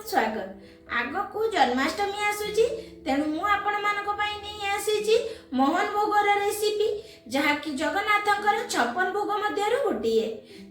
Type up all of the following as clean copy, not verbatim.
स्वागत। आगकू जन्माष्टमी आसुची तेणु मु आपण मानक पई नै आसीची मोहन भोगर रेसिपी जहाँकि जगन्नाथंकर 56 भोग मध्यरु गोटिए।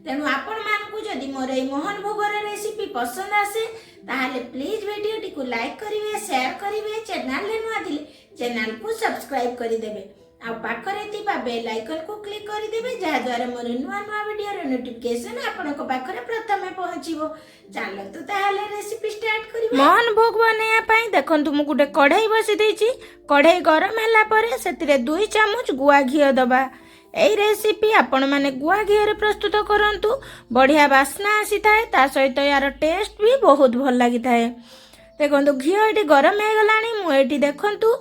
तेणु आपण मानकू जदि मोर ए मोहन भोगर रेसिपी पसंद आसे ताहाले प्लीज वीडियो को लाइक करिवे, शेयर करिवे, चैनल ले नुआ दिले चैनल को सब्सक्राइब करि देबे आ पाखरे थिबा बेल आइकन को क्लिक करि देबे जहा द्वारा मोर नुआ नुआ वीडियो रो नोटिफिकेशन आपनको पाखरे प्रथमे पहुंचीबो। चलो तो ताहाले रेसिपी स्टार्ट करिबा। मोहन भोग बनाया पई देखंतु मु गुटे कढ़ाई बसि देछि। कढ़ाई गरम हला परे सेतिरे 2 चामच गुआ घियो दबा। एई रेसिपी आपण माने गुआ घियो रे प्रस्तुत करंतु, बढ़िया बास्ना आसी थाए, ता सहित यार टेस्ट भी बहुत भल लागि थाए। देखंतु घियो एटी गरम हे गलानी। मु एटी देखंतु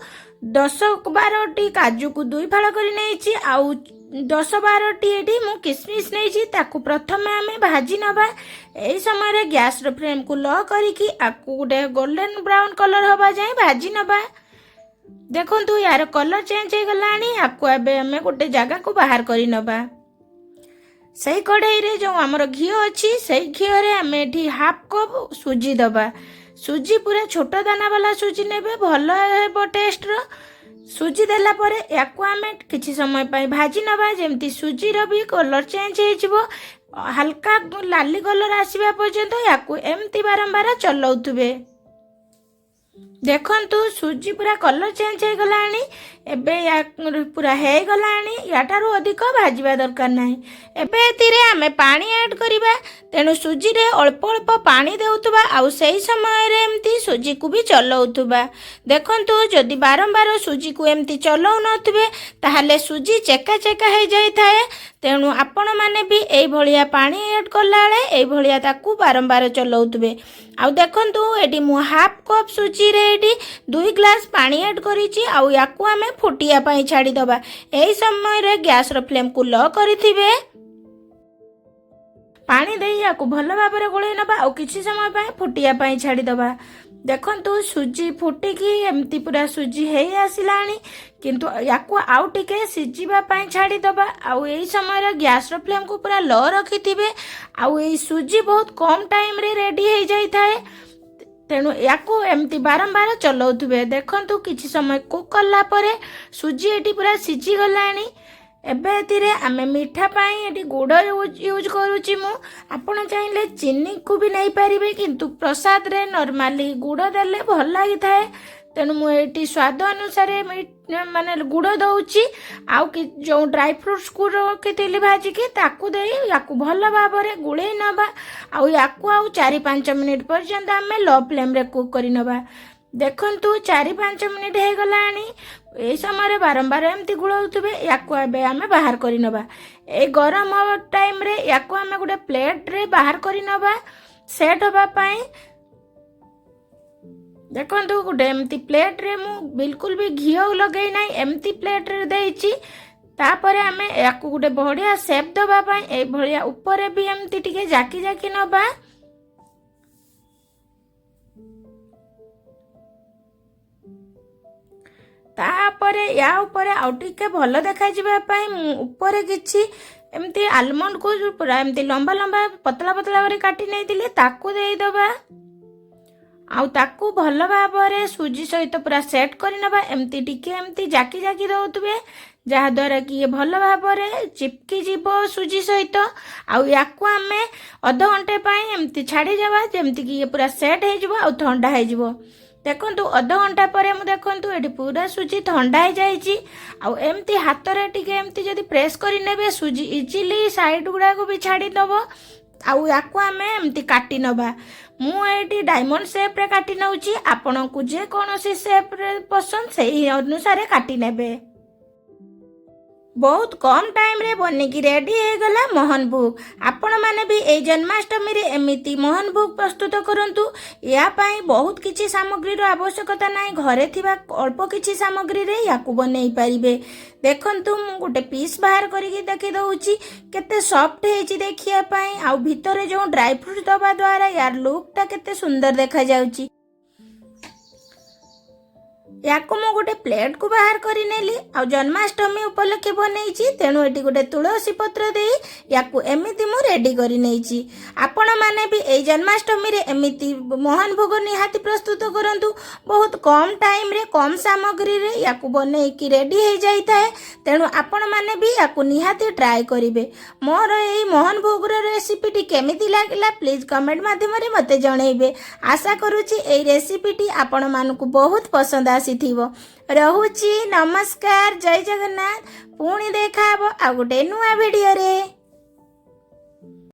10-12 काजू को 2 फाड़ कर नहीं आउ 10-12 एटी मु किसमिस नहीं ताकू प्रथमे आमे भाजी नबा। एई समय गैस रो फ्लेम को लो करिकी आकू गोटे गोल्डन ब्राउन कलर होबा जाए भाजी नबा। देखंतु यार कलर चेंज हे गलानी। आकू एबे हमें गोटे जगह को बाहर करी नबा। सही कढ़ाई रे जो हमर घियो अछि सही घियो रे हमें एठी हाफ कप सुजी दबा। सुजी पूरा छोट दाना वाला सुजी नेबे, भल हेबो टेस्ट रो। सुजी देला परे याकू आमे किछि समय पई भाजी नबा जेमती सुजी रो भी कलर चेंज हे जिवो। हल्का लाली कलर आसीबा पर्यंत याकू एमती बारंबार चलौथुबे। देखंतु सुजी पूरा कलर चेंज हे गलानी। एबे या पूरा हे गलानी, याटारू अधिक भाजीबा दरकार नाही। एबे एतिरे आमे पानी ऐड करिबा। तेनु सुजी रे अल्प अल्प पानी देउतबा आउ सही समय रे एमती सुजी को भी चलौतबा। देखंतु जदि बारंबार सुजी को एमती चलौ नथबे ताहाले सुजी चेका चेका हे जाई थाए। तेनु आपण माने भी एई भलिया पानी ऐड करलाळे एई भलिया ताकू बारंबार चलौतबे। आउ देखंतु एडी मु हाफ कप सुजी रे एडी 2 ग्लास पानी ऐड करिछि। आउ याकू आमे फुटिया पई छाडी दबा। एई समय रे गैस रो फ्लेम को लो करिथिबे। पानी देई याकू भल भाबरे गोळे नबा आउ किछि समय पई फुटिया पई छाडी दबा। देखंतु सुजी फुटी की एमती पूरा सुजी हे आसिलानी, किंतु याकू आउ टिके सिजिबा पई छाडी दबा। आउ एई समय रे गैस रो फ्लेम को पूरा लो रखिथिबे। आउ एई सुजी बहुत कम टाइम रे रेडी हे जाई थाए। तेणु याकू एमती बारंबार चलौथुबे। देखंतु किछि समय कुक करला परे सुजी एटी पूरा सिजी गलानी। एबे एतिरे आमे मीठा पाई एटी गुड़ यूज करूची मु। आपण चाहिले चीनी को भी नहीं पारिबे, किंतु प्रसाद रे नॉर्मली गुड़ देले भल लागि थाए। तेणु मु एटी स्वाद अनुसार माने गुड़ दउची। आउ कि जो ड्राई फ्रूट्स को रखिथिली भाजी के ताकू देई याकू भल भाबरे गुळेई नबा। आउ याकू आउ 4-5 मिनिट पर्यंत आमे लो फ्लेम रे कुक करि नबा। देखंतु 4-5 मिनिट हे गलानी। ए समय बारंबार एमती गुड़ाउथबे। याकू एबे आमे बाहर करि नबा। ए गरम टाइम रे याकू आमे गोटे प्लेट रे बाहर करि नबा सेट होबा पई। देखंतु गोटे एमती प्लेट रे मु बिल्कुल भी घियो लगेई नाही, एमती प्लेट रे देइची। तापरे आमे याकू गोटे बढ़िया शेप दबा पई ए भलिया ऊपर भी एमती टिके जाकी जाकी नबा। तापरे या ऊपर आउ टिके भल देखा जिबा पई ऊपर किछि एमती आलमंड को पूरा एमती लंबा लंबा पतला पतला करे काटी नै दिले ताकू देई दबा। आउ ताकू भल भाबरे सुजी सहित पूरा सेट करि नबा। एमती टिके एमती जाकी जाकी दउतबे जहा द्वारा कि ये भल भाबरे चिपकी जीवो सुजी सहित। आउ याकू आमे आधा घंटे पई एमती छाडी जाबा जेमती कि ये पूरा सेट हे जिवो आउ ठंडा हे जिवो। देखंतु आधा घंटा परे मु देखंतु एटी पूरा सुजी ठंडा हे जाईची। आउ एमती हाथ रे टिके एमती जदी प्रेस करि नेबे सुजी इजीली साइड गुडा को भी छाडी दबो। आउ याकू आमे एमती काटी नबा। मु एटी डायमंड शेप रे काटी नउची। आपण को जे कोनोसी शेप रे पसंद सेही अनुसार काटी नेबे। बहुत कम टाइम रे बनिकी रेडी हे गला मोहन भोग। आपण माने भी ए जन्माष्टमी रे एमिति मोहन भोग प्रस्तुत करंतु। या पाई बहुत किछि सामग्री रो आवश्यकता नाही, घरे थिबा अल्प किछि सामग्री रे याकू बनेई परिबे। देखंतु मु गोटे पीस बाहर करिकि देखि दउची केते सॉफ्ट हेची देखिया पाई। आउ भितरे जो ड्राई फ्रूट दबा द्वारा यार लुक ता केते सुंदर देखा जाउची। याकू मु गोटे प्लेट को बाहर कर नेली आ जन्माष्टमी उपलक्षे बनई तेणु ये गोटे तुलसी पत्र दे याकू एमती मु रेडी कर आपण मैंने भी ए जन्माष्टमी रे एमती मोहन भोग निहाती प्रस्तुत करंतु बहुत कम टाइम रे कम सामग्री रे याकू बनई कि रेडी हो जाई थाए तेणु आपण मैंने भी याकू निहाती ट्राए करिवे। मोर ए मोहन भोग रेसिपी टी केमिति लागला प्लीज कमेंट माध्यम रे मते जणैबे। आशा करूची ए रेसिपी टी आपण मानकु बहुत पसंद आसीथिबो। रहुची नमस्कार जय जगन्नाथ पुणी देखा आ गोटे नुआ वीडियो रे।